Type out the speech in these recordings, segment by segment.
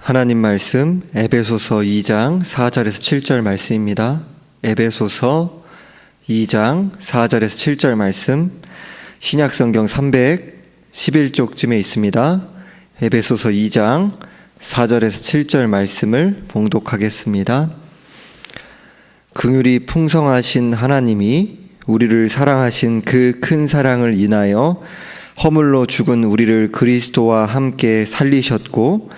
하나님 말씀 에베소서 2장 4절에서 7절 말씀입니다. 에베소서 2장 4절에서 7절 말씀, 신약성경 311쪽쯤에 있습니다. 에베소서 2장 4절에서 7절 말씀을 봉독하겠습니다. 긍휼이 풍성하신 하나님이 우리를 사랑하신 그 큰 사랑을 인하여 허물로 죽은 우리를 그리스도와 함께 살리셨고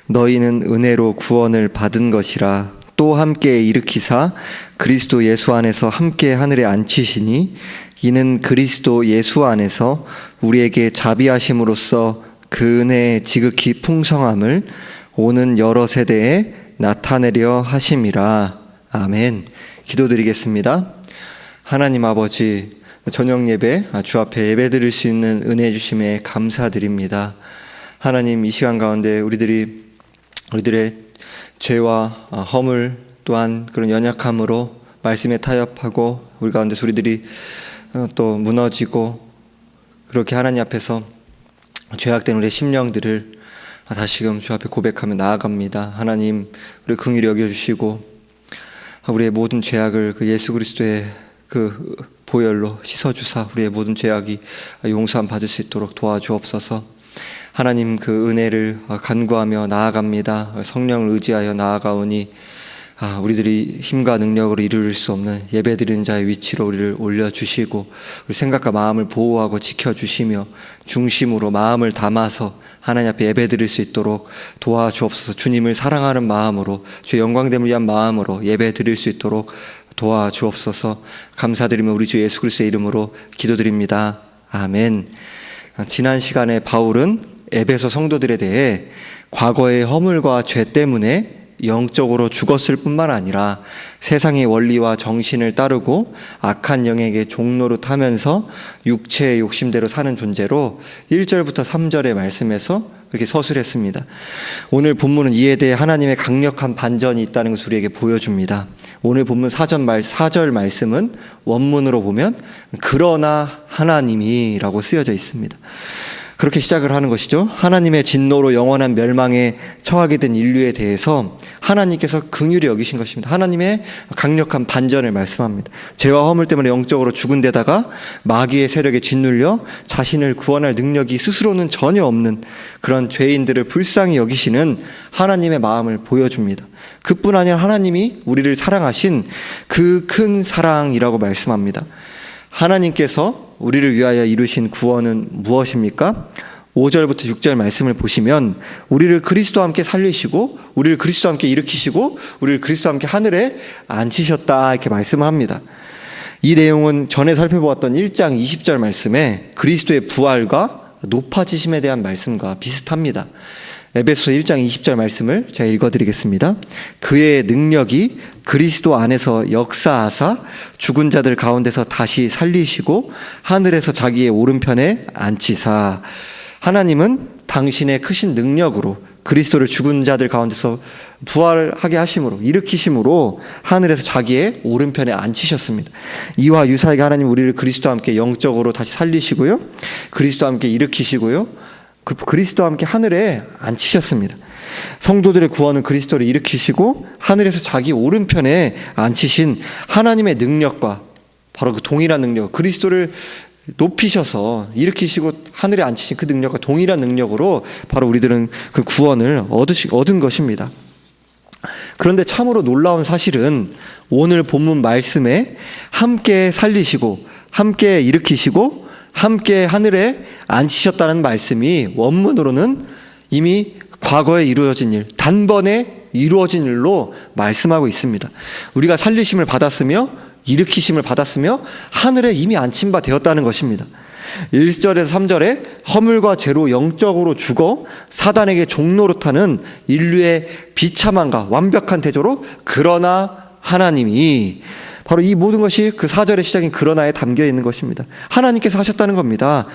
너희는 은혜로 구원을 받은 것이라. 또 함께 일으키사 그리스도 예수 안에서 함께 하늘에 앉히시니 이는 그리스도 예수 안에서 우리에게 자비하심으로써 그 은혜의 지극히 풍성함을 오는 여러 세대에 나타내려 하심이라. 아멘. 기도드리겠습니다. 하나님 아버지, 저녁 예배 주 앞에 예배 드릴 수 있는 은혜 주심에 감사드립니다. 하나님, 이 시간 가운데 우리들의 죄와 허물 또한 그런 연약함으로 말씀에 타협하고 우리 가운데서 우리들이 또 무너지고 그렇게 하나님 앞에서 죄악된 우리의 심령들을 다시금 주 앞에 고백하며 나아갑니다. 하나님, 우리 긍휼히 여겨주시고 우리의 모든 죄악을 그 예수 그리스도의 그 보혈로 씻어주사 우리의 모든 죄악이 용서함 받을 수 있도록 도와주옵소서. 하나님, 그 은혜를 간구하며 나아갑니다. 성령을 의지하여 나아가오니 우리들이 힘과 능력으로 이룰 수 없는 예배드리는 자의 위치로 우리를 올려주시고 우리 생각과 마음을 보호하고 지켜주시며 중심으로 마음을 담아서 하나님 앞에 예배드릴 수 있도록 도와주옵소서. 주님을 사랑하는 마음으로, 주의 영광됨을 위한 마음으로 예배드릴 수 있도록 도와주옵소서. 감사드리며 우리 주 예수 그리스도의 이름으로 기도드립니다. 아멘. 지난 시간에 바울은 에베소 성도들에 대해 과거의 허물과 죄 때문에 영적으로 죽었을 뿐만 아니라 세상의 원리와 정신을 따르고 악한 영에게 종노릇하면서 육체의 욕심대로 사는 존재로 1절부터 3절의 말씀에서 그렇게 서술했습니다. 오늘 본문은 이에 대해 하나님의 강력한 반전이 있다는 것을 우리에게 보여줍니다. 오늘 본문 4절 말씀은 원문으로 보면 그러나 하나님이 라고 쓰여져 있습니다. 그렇게 시작을 하는 것이죠. 하나님의 진노로 영원한 멸망에 처하게 된 인류에 대해서 하나님께서 긍휼히 여기신 것입니다. 하나님의 강력한 반전을 말씀합니다. 죄와 허물 때문에 영적으로 죽은 데다가 마귀의 세력에 짓눌려 자신을 구원할 능력이 스스로는 전혀 없는 그런 죄인들을 불쌍히 여기시는 하나님의 마음을 보여줍니다. 그뿐 아니라 하나님이 우리를 사랑하신 그 큰 사랑이라고 말씀합니다. 하나님께서 우리를 위하여 이루신 구원은 무엇입니까? 5절부터 6절 말씀을 보시면 우리를 그리스도와 함께 살리시고 우리를 그리스도와 함께 일으키시고 우리를 그리스도와 함께 하늘에 앉히셨다 이렇게 말씀을 합니다. 이 내용은 전에 살펴보았던 1장 20절 말씀에 그리스도의 부활과 높아지심에 대한 말씀과 비슷합니다. 에베소서 1장 20절 말씀을 제가 읽어드리겠습니다. 그의 능력이 그리스도 안에서 역사하사 죽은 자들 가운데서 다시 살리시고 하늘에서 자기의 오른편에 앉히사. 하나님은 당신의 크신 능력으로 그리스도를 죽은 자들 가운데서 부활하게 하심으로 일으키심으로 하늘에서 자기의 오른편에 앉히셨습니다. 이와 유사하게 하나님 우리를 그리스도와 함께 영적으로 다시 살리시고요, 그리스도와 함께 일으키시고요, 그리스도와 함께 하늘에 앉히셨습니다. 성도들의 구원은 그리스도를 일으키시고 하늘에서 자기 오른편에 앉히신 하나님의 능력과 바로 그 동일한 능력, 그리스도를 높이셔서 일으키시고 하늘에 앉히신 그 능력과 동일한 능력으로 바로 우리들은 그 구원을 얻은 것입니다. 그런데 참으로 놀라운 사실은 오늘 본문 말씀에 함께 살리시고 함께 일으키시고 함께 하늘에 앉히셨다는 말씀이 원문으로는 이미 과거에 이루어진 일, 단번에 이루어진 일로 말씀하고 있습니다. 우리가 살리심을 받았으며 일으키심을 받았으며 하늘에 이미 앉힌 바 되었다는 것입니다. 1절에서 3절에 허물과 죄로 영적으로 죽어 사단에게 종노릇하는 인류의 비참함과 완벽한 대조로 그러나 하나님이, 바로 이 모든 것이 그 4절의 시작인 그러나에 담겨 있는 것입니다. 하나님께서 하셨다는 겁니다.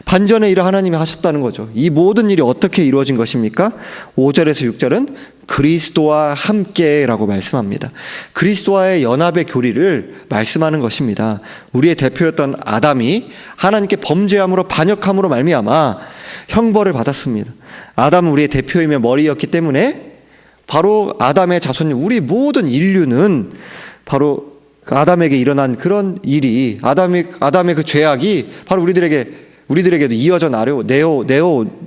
반전의 일을 하나님이 하셨다는 거죠. 이 모든 일이 어떻게 이루어진 것입니까? 5절에서 6절은 그리스도와 함께라고 말씀합니다. 그리스도와의 연합의 교리를 말씀하는 것입니다. 우리의 대표였던 아담이 하나님께 범죄함으로 반역함으로 말미암아 형벌을 받았습니다. 아담은 우리의 대표이며 머리였기 때문에 바로 아담의 자손인 우리 모든 인류는 바로 아담에게 일어난 그런 일이 아담의 그 죄악이 바로 우리들에게도 이어져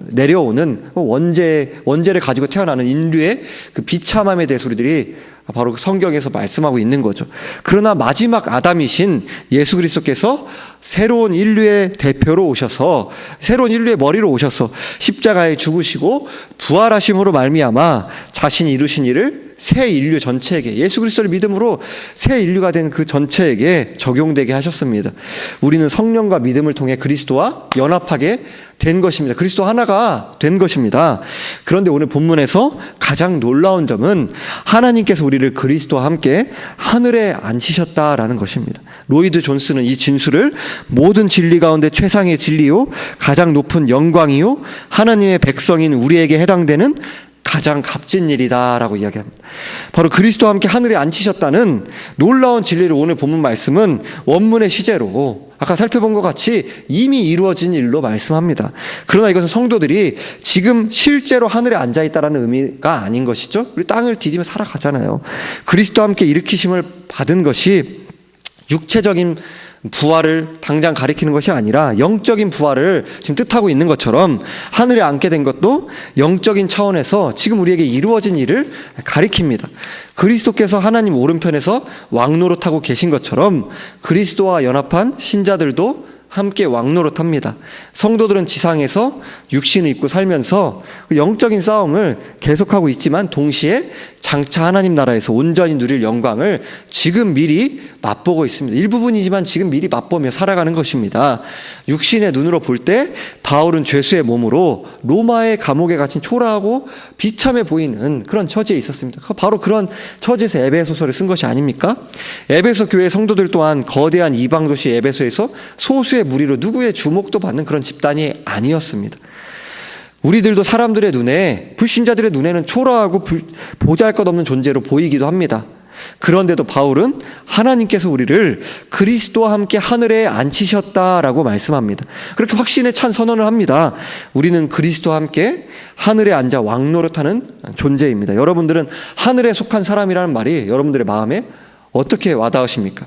내려오는 원죄를 가지고 태어나는 인류의 그 비참함에 대해서 우리들이 바로 그 성경에서 말씀하고 있는 거죠. 그러나 마지막 아담이신 예수 그리스도께서 새로운 인류의 대표로 오셔서 새로운 인류의 머리로 오셔서 십자가에 죽으시고 부활하심으로 말미암아 자신이 이루신 일을 새 인류 전체에게, 예수 그리스도를 믿음으로 새 인류가 된 그 전체에게 적용되게 하셨습니다. 우리는 성령과 믿음을 통해 그리스도와 연합하게 된 것입니다. 그리스도 하나가 된 것입니다. 그런데 오늘 본문에서 가장 놀라운 점은 하나님께서 우리를 그리스도와 함께 하늘에 앉히셨다라는 것입니다. 로이드 존스는 이 진술을 모든 진리 가운데 최상의 진리요, 가장 높은 영광이요, 하나님의 백성인 우리에게 해당되는 가장 값진 일이다라고 이야기합니다. 바로 그리스도와 함께 하늘에 앉히셨다는 놀라운 진리를 오늘 본문 말씀은 원문의 시제로 아까 살펴본 것 같이 이미 이루어진 일로 말씀합니다. 그러나 이것은 성도들이 지금 실제로 하늘에 앉아있다라는 의미가 아닌 것이죠. 우리 땅을 디디며 살아가잖아요. 그리스도와 함께 일으키심을 받은 것이 육체적인 부활을 당장 가리키는 것이 아니라 영적인 부활을 지금 뜻하고 있는 것처럼 하늘에 앉게 된 것도 영적인 차원에서 지금 우리에게 이루어진 일을 가리킵니다. 그리스도께서 하나님 오른편에서 왕노릇하고 계신 것처럼 그리스도와 연합한 신자들도 함께 왕노릇합니다. 성도들은 지상에서 육신을 입고 살면서 영적인 싸움을 계속하고 있지만 동시에 장차 하나님 나라에서 온전히 누릴 영광을 지금 미리 맛보고 있습니다. 일부분이지만 지금 미리 맛보며 살아가는 것입니다. 육신의 눈으로 볼 때 바울은 죄수의 몸으로 로마의 감옥에 갇힌 초라하고 비참해 보이는 그런 처지에 있었습니다. 바로 그런 처지에서 에베소서를 쓴 것이 아닙니까? 에베소 교회 성도들 또한 거대한 이방 도시 에베소에서 소수의 무리로 누구의 주목도 받는 그런 집단이 아니었습니다. 우리들도 사람들의 눈에, 불신자들의 눈에는 초라하고 보잘것없는 존재로 보이기도 합니다. 그런데도 바울은 하나님께서 우리를 그리스도와 함께 하늘에 앉히셨다라고 말씀합니다. 그렇게 확신에 찬 선언을 합니다. 우리는 그리스도와 함께 하늘에 앉아 왕노릇하는 존재입니다. 여러분들은 하늘에 속한 사람이라는 말이 여러분들의 마음에 어떻게 와닿으십니까?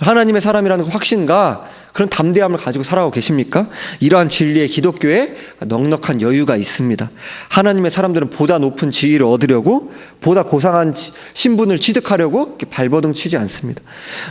하나님의 사람이라는 확신과 그런 담대함을 가지고 살아가고 계십니까? 이러한 진리에 기독교에 넉넉한 여유가 있습니다. 하나님의 사람들은 보다 높은 지위를 얻으려고, 보다 고상한 신분을 취득하려고 발버둥 치지 않습니다.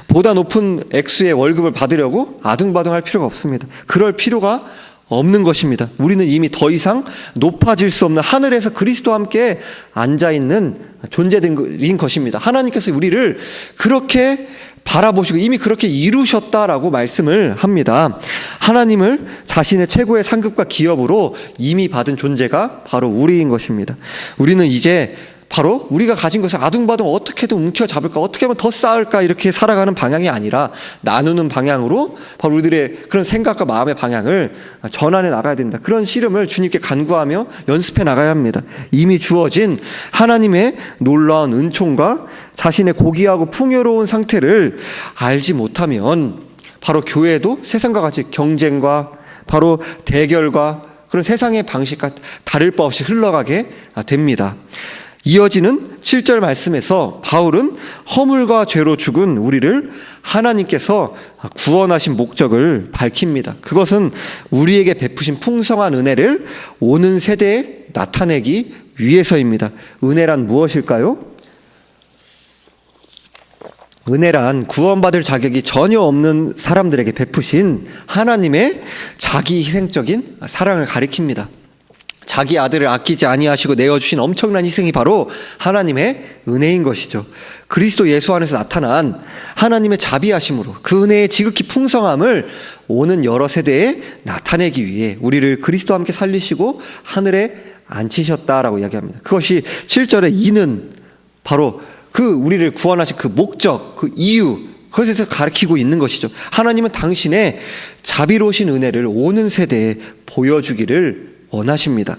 보다 높은 액수의 월급을 받으려고 아둥바둥할 필요가 없습니다. 그럴 필요가 없는 것입니다. 우리는 이미 더 이상 높아질 수 없는 하늘에서 그리스도와 함께 앉아있는 존재인 것입니다. 하나님께서 우리를 그렇게 바라보시고 이미 그렇게 이루셨다라고 말씀을 합니다. 하나님을 자신의 최고의 상급과 기업으로 이미 받은 존재가 바로 우리인 것입니다. 우리는 이제 바로 우리가 가진 것을 아둥바둥 어떻게든 움켜잡을까, 어떻게 하면 더 쌓을까 이렇게 살아가는 방향이 아니라 나누는 방향으로 바로 우리들의 그런 생각과 마음의 방향을 전환해 나가야 됩니다. 그런 씨름을 주님께 간구하며 연습해 나가야 합니다. 이미 주어진 하나님의 놀라운 은총과 자신의 고귀하고 풍요로운 상태를 알지 못하면 바로 교회도 세상과 같이 경쟁과 바로 대결과 그런 세상의 방식과 다를 바 없이 흘러가게 됩니다. 이어지는 7절 말씀에서 바울은 허물과 죄로 죽은 우리를 하나님께서 구원하신 목적을 밝힙니다. 그것은 우리에게 베푸신 풍성한 은혜를 오는 세대에 나타내기 위해서입니다. 은혜란 무엇일까요? 은혜란 구원받을 자격이 전혀 없는 사람들에게 베푸신 하나님의 자기 희생적인 사랑을 가리킵니다. 자기 아들을 아끼지 아니하시고 내어주신 엄청난 희생이 바로 하나님의 은혜인 것이죠. 그리스도 예수 안에서 나타난 하나님의 자비하심으로 그 은혜의 지극히 풍성함을 오는 여러 세대에 나타내기 위해 우리를 그리스도와 함께 살리시고 하늘에 앉히셨다라고 이야기합니다. 그것이 7절의 이는 바로 그 우리를 구원하신 그 목적, 그 이유, 그것에서 가르치고 있는 것이죠. 하나님은 당신의 자비로우신 은혜를 오는 세대에 보여주기를 원하십니다.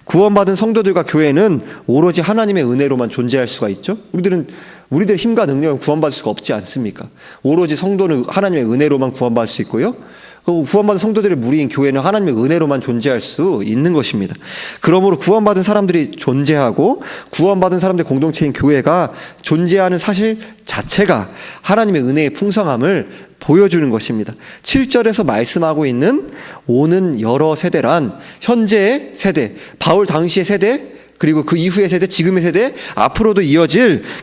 구원받은 성도들과 교회는 오로지 하나님의 은혜로만 존재할 수가 있죠. 우리들의 힘과 능력은 구원받을 수가 없지 않습니까? 오로지 성도는 하나님의 은혜로만 구원받을 수 있고요. 구원받은 성도들의 무리인 교회는 하나님의 은혜로만 존재할 수 있는 것입니다. 그러므로 구원받은 사람들이 존재하고 구원받은 사람들의 공동체인 교회가 존재하는 사실 자체가 하나님의 은혜의 풍성함을 보여주는 것입니다. 7절에서 말씀하고 있는 오는 여러 세대란 현재의 세대, 바울 당시의 세대, 그리고 그 이후의 세대, 지금의 세대, 앞으로도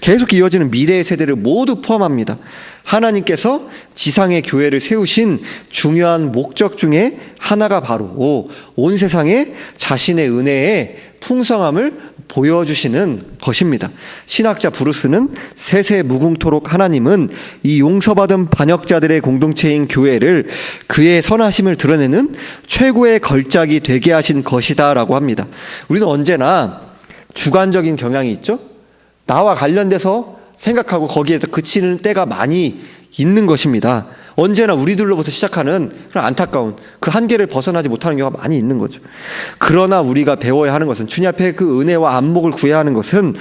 계속 이어지는 미래의 세대를 모두 포함합니다. 하나님께서 지상의 교회를 세우신 중요한 목적 중에 하나가 바로 온 세상에 자신의 은혜의 풍성함을 보여주시는 것입니다. 신학자 브루스는 세세 무궁토록 하나님은 이 용서받은 반역자들의 공동체인 교회를 그의 선하심을 드러내는 최고의 걸작이 되게 하신 것이다 라고 합니다. 우리는 언제나 주관적인 경향이 있죠. 나와 관련돼서 생각하고 거기에서 그치는 때가 많이 있는 것입니다. 언제나 우리들로부터 시작하는 그런 안타까운 그 한계를 벗어나지 못하는 경우가 많이 있는 거죠. 그러나 우리가 배워야 하는 것은, 주님 앞에 그 은혜와 안목을 구해야 하는 것은,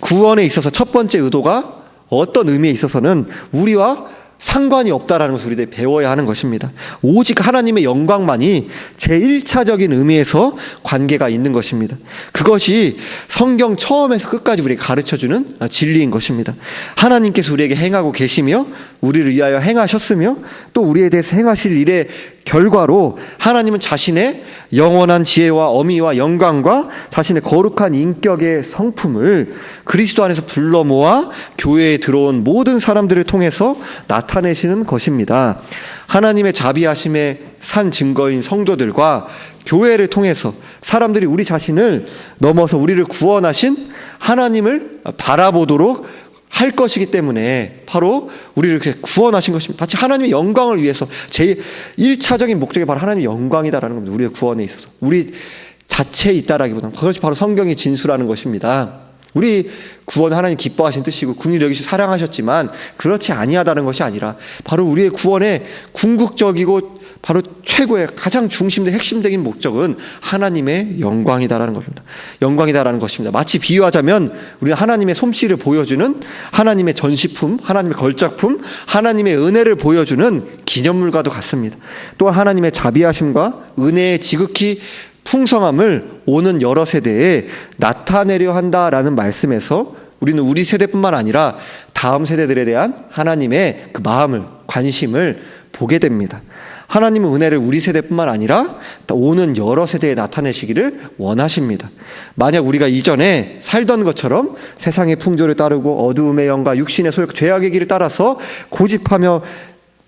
구원에 있어서 첫 번째 의도가 어떤 의미에 있어서는 우리와 상관이 없다라는 것을 우리들이 배워야 하는 것입니다. 오직 하나님의 영광만이 제1차적인 의미에서 관계가 있는 것입니다. 그것이 성경 처음에서 끝까지 우리에게 가르쳐주는 진리인 것입니다. 하나님께서 우리에게 행하고 계시며 우리를 위하여 행하셨으며 또 우리에 대해서 행하실 일의 결과로 하나님은 자신의 영원한 지혜와 어미와 영광과 자신의 거룩한 인격의 성품을 그리스도 안에서 불러 모아 교회에 들어온 모든 사람들을 통해서 나타내시는 것입니다. 하나님의 자비하심의 산 증거인 성도들과 교회를 통해서 사람들이 우리 자신을 넘어서 우리를 구원하신 하나님을 바라보도록 할 것이기 때문에 바로 우리를 이렇게 구원하신 것입니다. 마치 하나님의 영광을 위해서 제일 1차적인 목적이 바로 하나님의 영광이다라는 겁니다. 우리의 구원에 있어서 우리 자체에 있다라기보다는 그것이 바로 성경이 진술하는 것입니다. 우리 구원 하나님 기뻐하신 뜻이고 긍휼히 여기시 사랑하셨지만 그렇지 아니하다는 것이 아니라 바로 우리의 구원의 궁극적이고 바로 최고의 가장 중심된 핵심적인 목적은 하나님의 영광이다라는 것입니다. 영광이다라는 것입니다. 마치 비유하자면 우리는 하나님의 솜씨를 보여주는 하나님의 전시품, 하나님의 걸작품, 하나님의 은혜를 보여주는 기념물과도 같습니다. 또한 하나님의 자비하심과 은혜의 지극히 풍성함을 오는 여러 세대에 나타내려 한다라는 말씀에서 우리는 우리 세대뿐만 아니라 다음 세대들에 대한 하나님의 그 마음을, 관심을 보게 됩니다. 하나님은 은혜를 우리 세대뿐만 아니라 오는 여러 세대에 나타내시기를 원하십니다. 만약 우리가 이전에 살던 것처럼 세상의 풍조를 따르고 어두움의 영과 육신의 소욕, 죄악의 길을 따라서 고집하며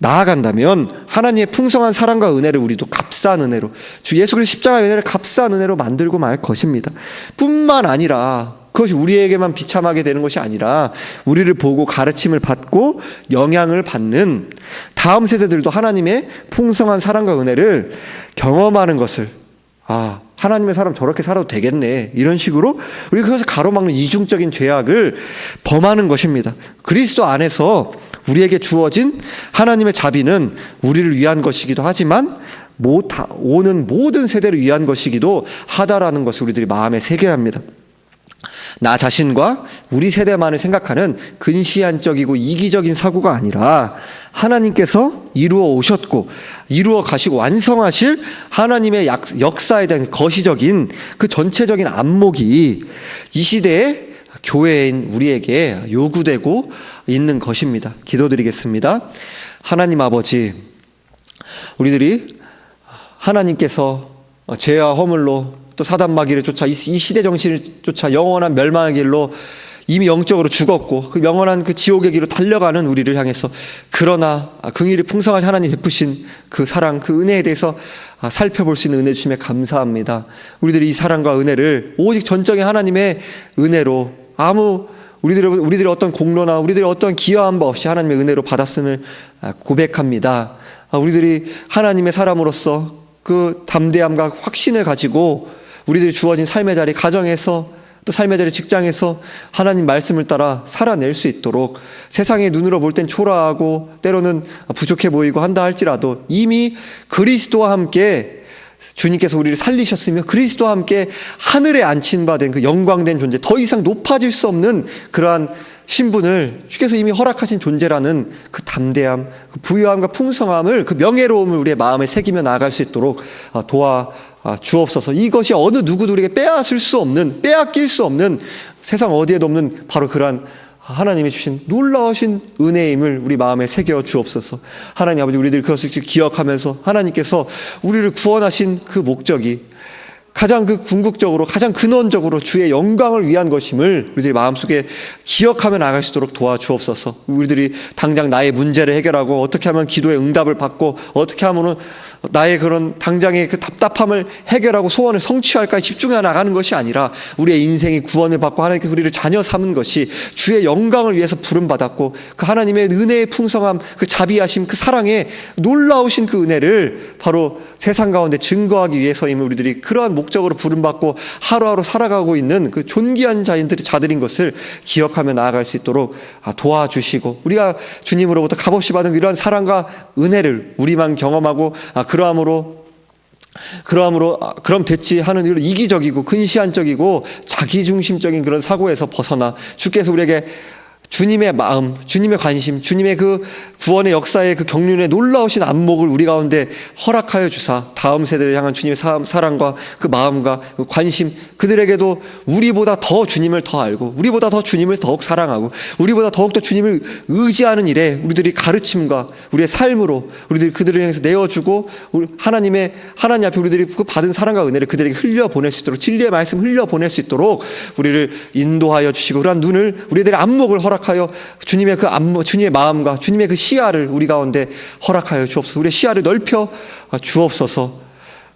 나아간다면 하나님의 풍성한 사랑과 은혜를 우리도 값싼 은혜로, 주 예수 그리스도 십자가의 은혜를 값싼 은혜로 만들고 말 것입니다. 뿐만 아니라 그것이 우리에게만 비참하게 되는 것이 아니라 우리를 보고 가르침을 받고 영향을 받는 다음 세대들도 하나님의 풍성한 사랑과 은혜를 경험하는 것을, 하나님의 사람 저렇게 살아도 되겠네, 이런 식으로 우리 그것을 가로막는 이중적인 죄악을 범하는 것입니다. 그리스도 안에서 우리에게 주어진 하나님의 자비는 우리를 위한 것이기도 하지만 오는 모든 세대를 위한 것이기도 하다라는 것을 우리들이 마음에 새겨야 합니다. 나 자신과 우리 세대만을 생각하는 근시안적이고 이기적인 사고가 아니라 하나님께서 이루어 오셨고 이루어 가시고 완성하실 하나님의 역사에 대한 거시적인 그 전체적인 안목이 이 시대에 교회인 우리에게 요구되고 있는 것입니다. 기도드리겠습니다. 하나님 아버지, 우리들이 하나님께서 죄와 허물로 또 사단 마귀를 쫓아 이 시대 정신을 쫓아 영원한 멸망의 길로 이미 영적으로 죽었고 그 영원한 그 지옥의 길로 달려가는 우리를 향해서, 그러나 긍휼이 풍성한 하나님 베푸신 그 사랑, 그 은혜에 대해서 살펴볼 수 있는 은혜 주심에 감사합니다. 우리들이 이 사랑과 은혜를 오직 전적인 하나님의 은혜로 우리들의 어떤 공로나 우리들의 어떤 기여한 바 없이 하나님의 은혜로 받았음을 고백합니다. 우리들이 하나님의 사람으로서 그 담대함과 확신을 가지고 우리들이 주어진 삶의 자리, 가정에서 또 삶의 자리, 직장에서 하나님 말씀을 따라 살아낼 수 있도록, 세상의 눈으로 볼 땐 초라하고 때로는 부족해 보이고 한다 할지라도 이미 그리스도와 함께 주님께서 우리를 살리셨으며 그리스도와 함께 하늘에 앉힌 바 된 그 영광된 존재, 더 이상 높아질 수 없는 그러한 신분을 주께서 이미 허락하신 존재라는 그 담대함, 그 부유함과 풍성함을, 그 명예로움을 우리의 마음에 새기며 나아갈 수 있도록 도와 주옵소서. 이것이 어느 누구도 우리에게 빼앗을 수 없는, 빼앗길 수 없는, 세상 어디에도 없는 바로 그러한 하나님이 주신 놀라우신 은혜임을 우리 마음에 새겨 주옵소서. 하나님 아버지, 우리들 그것을 기억하면서 하나님께서 우리를 구원하신 그 목적이 가장 그 궁극적으로, 가장 근원적으로 주의 영광을 위한 것임을 우리들이 마음속에 기억하며 나아갈 수 있도록 도와주옵소서. 우리들이 당장 나의 문제를 해결하고 어떻게 하면 기도의 응답을 받고 어떻게 하면 나의 그런 당장의 그 답답함을 해결하고 소원을 성취할까에 집중해 나가는 것이 아니라 우리의 인생이 구원을 받고 하나님께서 우리를 자녀 삼은 것이 주의 영광을 위해서 부름받았고 그 하나님의 은혜의 풍성함, 그 자비하심, 그 사랑의 놀라우신 그 은혜를 바로 세상 가운데 증거하기 위해서임을 우리들이 그러한 목적으로 부름받고 하루하루 살아가고 있는 그 존귀한 자들인 것을 기억하며 나아갈 수 있도록 도와주시고, 우리가 주님으로부터 값없이 받은 이러한 사랑과 은혜를 우리만 경험하고 그럼 됐지 하는 이런 이기적이고 근시안적이고 자기중심적인 그런 사고에서 벗어나 주께서 우리에게 주님의 마음, 주님의 관심, 주님의 그 구원의 역사의 그 경륜의 놀라우신 안목을 우리 가운데 허락하여 주사 다음 세대를 향한 주님의 사랑과 그 마음과 그 관심, 그들에게도 우리보다 더 주님을 더 알고 우리보다 더 주님을 더욱 사랑하고 우리보다 더욱더 주님을 의지하는 일에 우리들이 가르침과 우리의 삶으로 우리들이 그들을 향해서 내어주고 하나님 앞에 우리들이 그 받은 사랑과 은혜를 그들에게 흘려보낼 수 있도록, 진리의 말씀 흘려보낼 수 있도록 우리를 인도하여 주시고, 그러한 눈을, 우리들의 안목을 허락하여 주님의 그 안목, 주님의 마음과 주님의 그 시야를 우리 가운데 허락하여 주옵소서. 우리의 시야를 넓혀 주옵소서.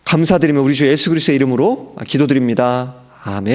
감사드리며 우리 주 예수 그리스도의 이름으로 기도드립니다. 아멘.